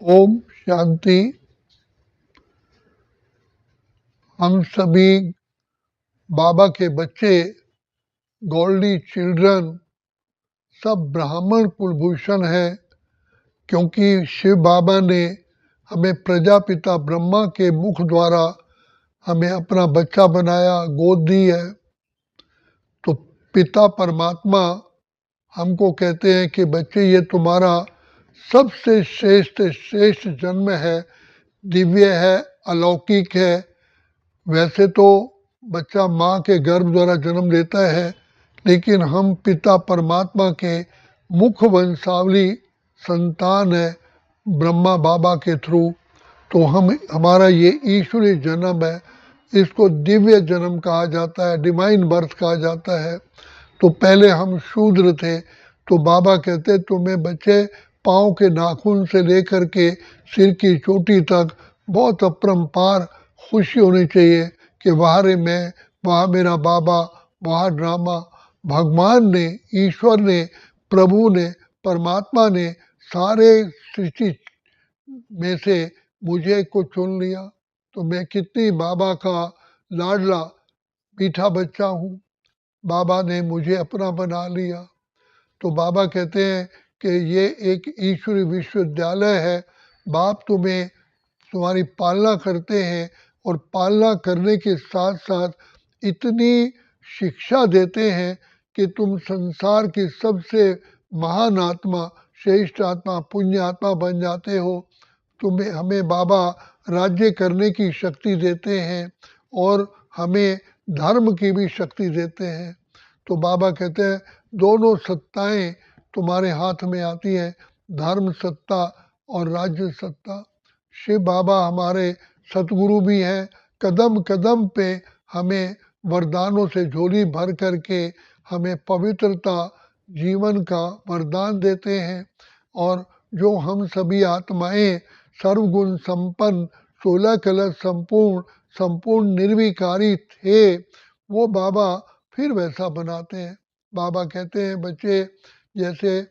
ओम शांति। हम सभी बाबा के बच्चे, गोल्डी चिल्ड्रन, सब ब्राह्मण कुलभूषण हैं, क्योंकि शिव बाबा ने हमें प्रजापिता ब्रह्मा के मुख द्वारा हमें अपना बच्चा बनाया, गोद दी है। तो पिता परमात्मा हमको कहते हैं कि बच्चे, ये तुम्हारा सबसे श्रेष्ठ जन्म है, दिव्य है, अलौकिक है। वैसे तो बच्चा माँ के गर्भ द्वारा जन्म लेता है, लेकिन हम पिता परमात्मा के मुख वंशावली संतान है ब्रह्मा बाबा के थ्रू। तो हमारा ये ईश्वरीय जन्म है, इसको दिव्य जन्म कहा जाता है, डिवाइन बर्थ कहा जाता है। तो पहले हम शूद्र थे, तो बाबा कहते तुम्हें बच्चे पाँव के नाखून से लेकर के सिर की चोटी तक बहुत अपरंपार खुशी होनी चाहिए कि वहाँ रे मैं, वहाँ मेरा बाबा, वहाँ ड्रामा। भगवान ने, ईश्वर ने, प्रभु ने, परमात्मा ने सारे सृष्टि में से मुझे को चुन लिया। तो मैं कितनी बाबा का लाडला मीठा बच्चा हूँ। बाबा ने मुझे अपना बना लिया। तो बाबा कहते हैं कि ये एक ईश्वरीय विश्वविद्यालय है। बाप तुम्हारी पालना करते हैं, और पालना करने के साथ साथ इतनी शिक्षा देते हैं कि तुम संसार की सबसे महान आत्मा, श्रेष्ठ आत्मा, पुण्य आत्मा बन जाते हो। हमें बाबा राज्य करने की शक्ति देते हैं, और हमें धर्म की भी शक्ति देते हैं। तो बाबा कहते हैं दोनों सत्ताएं तुम्हारे हाथ में आती हैं, धर्म सत्ता और राज्य सत्ता। शिव बाबा हमारे सतगुरु भी हैं, कदम कदम पे हमें वरदानों से झोली भर करके हमें पवित्रता जीवन का वरदान देते हैं। और जो हम सभी आत्माएं सर्वगुण संपन्न, 16 कलश संपूर्ण निर्विकारी थे, वो बाबा फिर वैसा बनाते हैं। बाबा कहते हैं बच्चे, जैसे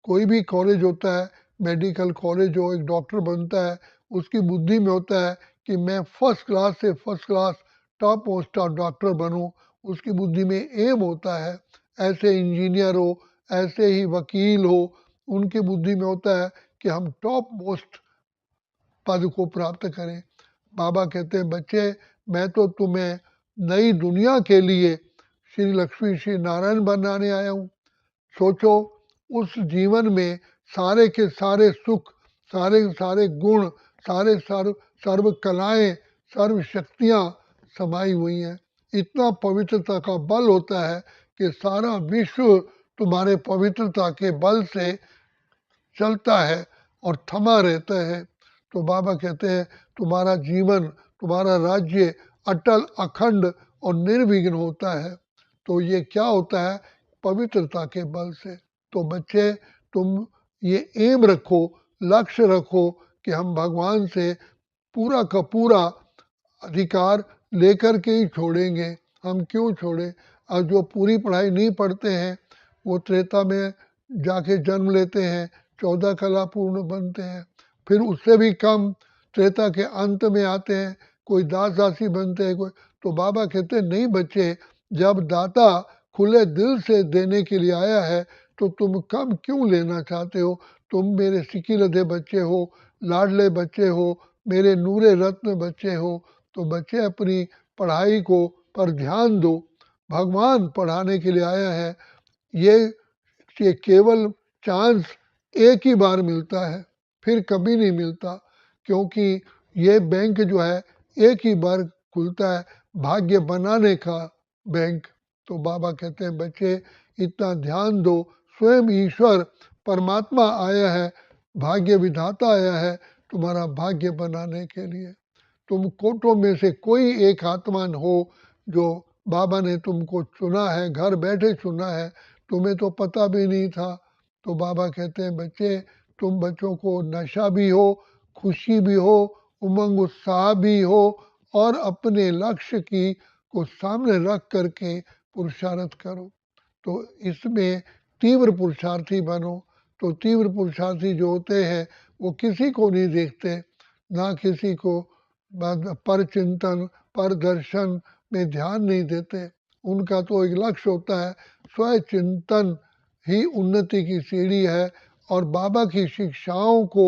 कोई भी कॉलेज होता है, मेडिकल कॉलेज हो, एक डॉक्टर बनता है, उसकी बुद्धि में होता है कि मैं फर्स्ट क्लास से first class top most doctor बनूं, उसकी बुद्धि में एम होता है। ऐसे इंजीनियर हो, ऐसे ही वकील हो, उनकी बुद्धि में होता है कि हम टॉप मोस्ट पद को प्राप्त करें। बाबा कहते हैं बच्चे, मैं तो तुम्हें नई दुनिया के लिए श्री लक्ष्मी श्री नारायण बनाने आया हूँ। सोचो, उस जीवन में सारे के सारे सुख, सारे के सारे गुण, सारे सर्व कलाएं, सर्व शक्तियाँ समाई हुई हैं। इतना पवित्रता का बल होता है कि सारा विश्व तुम्हारे पवित्रता के बल से चलता है और थमा रहता है। तो बाबा कहते हैं तुम्हारा जीवन, तुम्हारा राज्य अटल, अखंड और निर्विघ्न होता है। तो ये क्या होता है? पवित्रता के बल से। तो बच्चे, तुम ये एम रखो, लक्ष्य रखो कि हम भगवान से पूरा का पूरा अधिकार लेकर के ही छोड़ेंगे। हम क्यों छोड़े? और जो पूरी पढ़ाई नहीं पढ़ते हैं, वो त्रेता में जाके जन्म लेते हैं, 14 कला पूर्ण बनते हैं। फिर उससे भी कम त्रेता के अंत में आते हैं, कोई दास दासी बनते हैं कोई। तो बाबा कहते हैं नहीं बच्चे, जब दाता खुले दिल से देने के लिए आया है, तो तुम कम क्यों लेना चाहते हो? तुम मेरे सिकी लदे बच्चे हो, लाडले बच्चे हो, मेरे नूरे रत्न बच्चे हो। तो बच्चे अपनी पढ़ाई को पर ध्यान दो। भगवान पढ़ाने के लिए आया है। ये केवल चांस एक ही बार मिलता है, फिर कभी नहीं मिलता, क्योंकि ये बैंक जो है एक ही बार खुलता है, भाग्य बनाने का बैंक। तो बाबा कहते हैं बच्चे, इतना ध्यान दो, स्वयं ईश्वर परमात्मा आया है, भाग्य विधाता आया है तुम्हारा भाग्य बनाने के लिए। तुम कोटों में से कोई एक आत्मा हो जो बाबा ने तुमको चुना है, घर बैठे चुना है, तुम्हें तो पता भी नहीं था। तो बाबा कहते हैं बच्चे, तुम बच्चों को नशा भी हो, खुशी भी हो, उमंग उत्साह भी हो, और अपने लक्ष्य की को सामने रख करके पुरुषार्थ करो। तो इसमें तीव्र पुरुषार्थी बनो। तो तीव्र पुरुषार्थी जो होते हैं वो किसी को नहीं देखते, ना किसी को पर चिंतन पर दर्शन में ध्यान नहीं देते। उनका तो एक लक्ष्य होता है, स्वयं चिंतन ही उन्नति की सीढ़ी है, और बाबा की शिक्षाओं को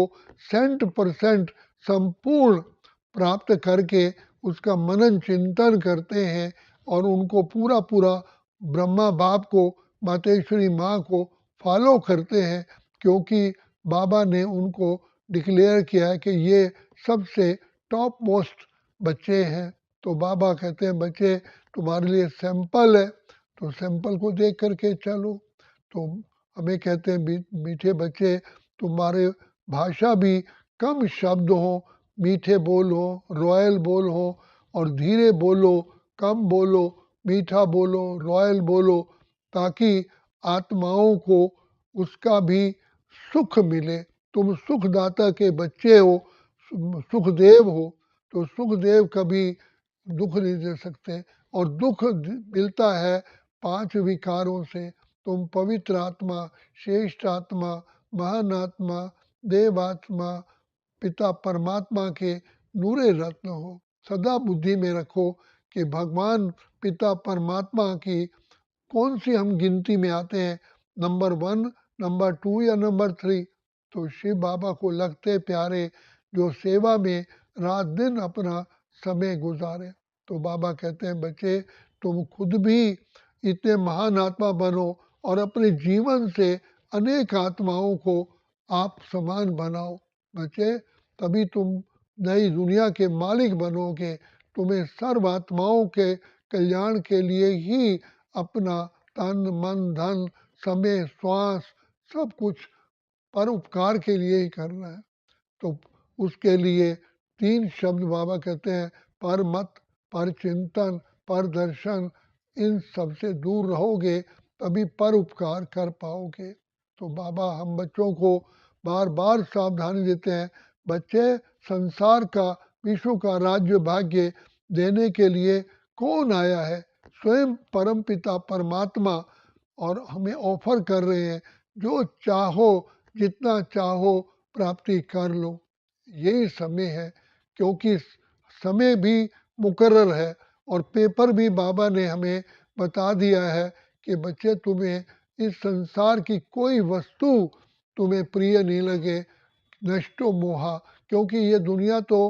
100% संपूर्ण प्राप्त करके उसका मनन चिंतन करते हैं और उनको पूरा पूरा ब्रह्मा बाप को, मातेश्वरी माँ को फॉलो करते हैं, क्योंकि बाबा ने उनको डिक्लेयर किया है कि ये सबसे टॉप मोस्ट बच्चे हैं। तो बाबा कहते हैं बच्चे तुम्हारे लिए सैंपल है, तो सैंपल को देख करके चलो। तो हमें कहते हैं मीठे बच्चे, तुम्हारे भाषा भी कम शब्द हो, मीठे बोल हो, रॉयल बोल हो, और धीरे बोलो, कम बोलो, मीठा बोलो, रॉयल बोलो, ताकि आत्माओं को उसका भी सुख मिले। तुम सुखदाता के बच्चे हो, सुखदेव हो, तो सुखदेव कभी दुख नहीं दे सकते, और दुख मिलता है 5 विकारों से। तुम पवित्र आत्मा, श्रेष्ठ आत्मा, महान आत्मा, देव आत्मा, पिता परमात्मा के नूरे रत्न हो। सदा बुद्धि में रखो कि भगवान पिता परमात्मा की कौन सी हम गिनती में आते हैं, नंबर 1, नंबर 2 या नंबर 3। तो शिव बाबा को लगते प्यारे जो सेवा में रात दिन अपना समय गुजारे। तो बाबा कहते हैं बच्चे तुम खुद भी इतने महान आत्मा बनो और अपने जीवन से अनेक आत्माओं को आप समान बनाओ। बच्चे तभी तुम नई दुनिया के मालिक बनोगे। तुम्हें सर्व आत्माओं के कल्याण के लिए ही अपना तन मन धन समय श्वास सब कुछ परोपकार के लिए ही करना है। तो उसके लिए 3 शब्द बाबा कहते हैं, पर मत, पर चिंतन, पर दर्शन। इन सब से दूर रहोगे तभी पर उपकार कर पाओगे। तो बाबा हम बच्चों को बार बार सावधानी देते हैं, बच्चे संसार का, विश्व का राज्य भाग्य देने के लिए कौन आया है? स्वयं परम पिता परमात्मा, और हमें ऑफर कर रहे हैं जो चाहो जितना चाहो प्राप्ति कर लो। यही समय है, क्योंकि समय भी मुकर्रर है, और पेपर भी बाबा ने हमें बता दिया है कि बच्चे तुम्हें इस संसार की कोई वस्तु तुम्हें प्रिय नहीं लगे, नष्टो मोहा, क्योंकि ये दुनिया तो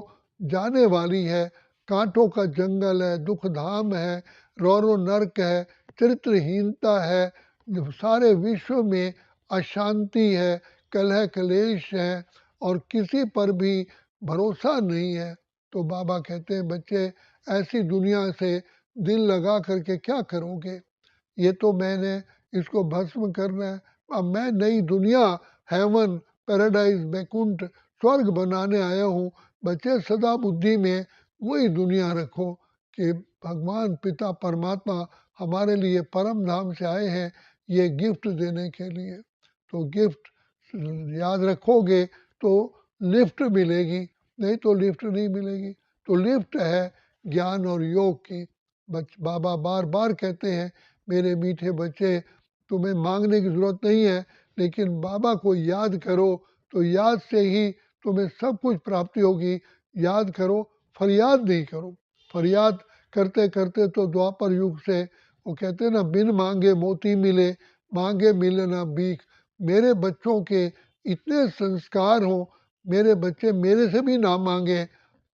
जाने वाली है, कांटों का जंगल है, दुख धाम है, रौरो नर्क है, चरित्रहीनता है, सारे विश्व में अशांति है, कलह कलेश है, और किसी पर भी भरोसा नहीं है। तो बाबा कहते हैं बच्चे ऐसी दुनिया से दिल लगा करके क्या करोगे? ये तो मैंने इसको भस्म करना है, अब मैं नई दुनिया, हेवन, पैराडाइज, बैकुंठ, स्वर्ग बनाने आया हूँ। बच्चे सदा बुद्धि में वही दुनिया रखो कि भगवान पिता परमात्मा हमारे लिए परम धाम से आए हैं ये गिफ्ट देने के लिए। तो गिफ्ट याद रखोगे तो लिफ्ट मिलेगी, नहीं तो लिफ्ट नहीं मिलेगी। तो लिफ्ट है ज्ञान और योग की। बाबा बार बार कहते हैं मेरे मीठे बच्चे तुम्हें मांगने की ज़रूरत नहीं है, लेकिन बाबा को याद करो, तो याद से ही तुम्हें सब कुछ प्राप्ति होगी। याद करो, फरियाद नहीं करो। फरियाद करते करते तो द्वापर युग से वो कहते हैं ना, बिन मांगे मोती मिले, मांगे मिले ना भीख। मेरे बच्चों के इतने संस्कार हों, मेरे बच्चे मेरे से भी ना मांगे,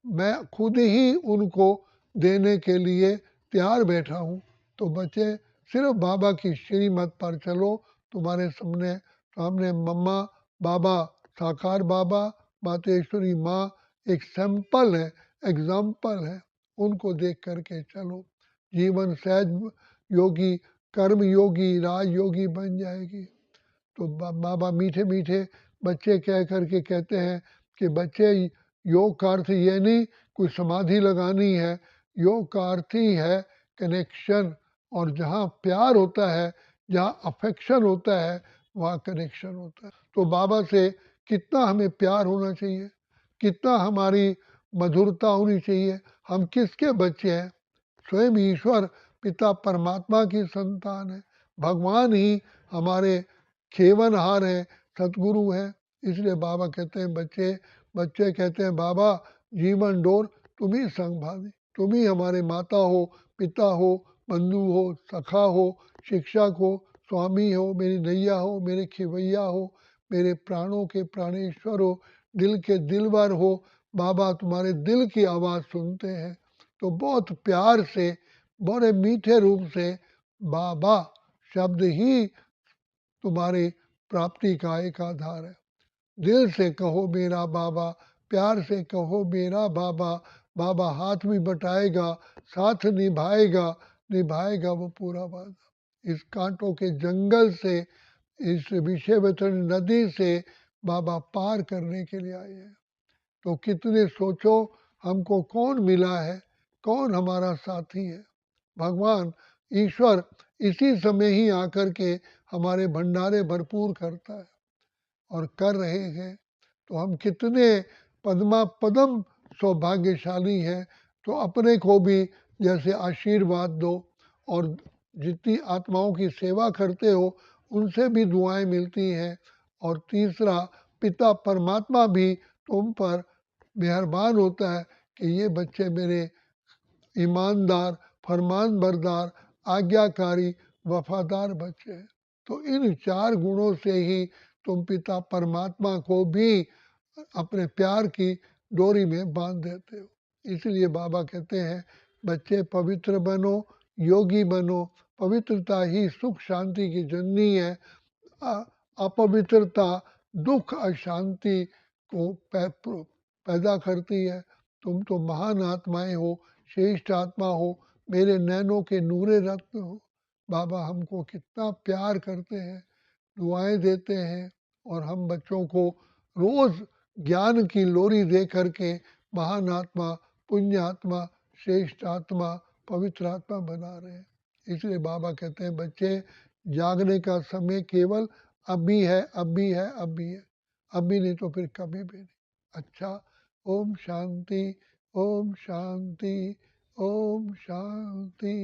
मैं खुद ही उनको देने के लिए तैयार बैठा हूँ। तो बच्चे सिर्फ बाबा की श्रीमत पर चलो। तुम्हारे सामने मम्मा बाबा, साकार बाबा, मातेश्वरी माँ एक सैंपल है, एग्जाम्पल है, उनको देख करके चलो। जीवन सहज योगी, कर्म योगी, राज योगी बन जाएगी। तो बाबा मीठे मीठे बच्चे कह करके कहते हैं कि बच्चे योग का अर्थ ये नहीं कोई समाधि लगानी है, योग का अर्थ ही है कनेक्शन, और जहाँ प्यार होता है, जहाँ अफेक्शन होता है, वहाँ कनेक्शन होता है। तो बाबा से कितना हमें प्यार होना चाहिए, कितना हमारी मधुरता होनी चाहिए। हम किसके बच्चे हैं? स्वयं ईश्वर पिता परमात्मा की संतान है। भगवान ही हमारे खेवनहार है, सतगुरु है। इसलिए बाबा कहते हैं बच्चे कहते हैं बाबा जीवन डोर तुम ही संभाली, तुम ही हमारे माता हो, पिता हो, बंधु हो, सखा हो, शिक्षक हो, स्वामी हो, मेरी नैया हो, मेरे खिवैया हो, मेरे प्राणों के प्राणेश्वर हो, दिल के दिलवर हो। बाबा तुम्हारे दिल की आवाज़ सुनते हैं। तो बहुत प्यार से, बड़े मीठे रूप से बाबा शब्द ही तुम्हारी प्राप्ति का एक आधार है। दिल से कहो मेरा बाबा, प्यार से कहो मेरा बाबा, बाबा हाथ भी बटाएगा, साथ निभाएगा, निभाएगा वो पूरा वादा। इस कांटों के जंगल से, इस विषयवतन नदी से बाबा पार करने के लिए आए हैं। तो कितने सोचो हमको कौन मिला है, कौन हमारा साथी है। भगवान ईश्वर इसी समय ही आकर के हमारे भंडारे भरपूर करता है और कर रहे हैं। तो हम कितने पद्मा पदम सौभाग्यशाली हैं। तो अपने को भी जैसे आशीर्वाद दो और जितनी आत्माओं की सेवा करते हो उनसे भी दुआएं मिलती हैं। और तीसरा, पिता परमात्मा भी तुम पर मेहरबान होता है कि ये बच्चे मेरे ईमानदार, फरमान बरदार, आज्ञाकारी, वफादार बच्चे हैं। तो इन चार गुणों से ही तुम पिता परमात्मा को भी अपने प्यार की डोरी में बांध देते हो। इसलिए बाबा कहते हैं बच्चे पवित्र बनो, योगी बनो। पवित्रता ही सुख शांति की जननी है। अपवित्रता दुख अशांति को पैदा करती है। तुम तो महान आत्माएं हो, श्रेष्ठ आत्मा हो, मेरे नैनों के नूरे रत्न हो। बाबा हमको कितना प्यार करते हैं, दुआएं देते हैं और हम बच्चों को रोज ज्ञान की लोरी दे करके महान आत्मा, पुण्य आत्मा, श्रेष्ठ आत्मा, पवित्र आत्मा बना रहे हैं। इसलिए बाबा कहते हैं बच्चे जागने का समय केवल अभी है, अभी है, अभी है, अभी नहीं तो फिर कभी भी नहीं। अच्छा, ओम शांति, ओम शांति, ओम शांति।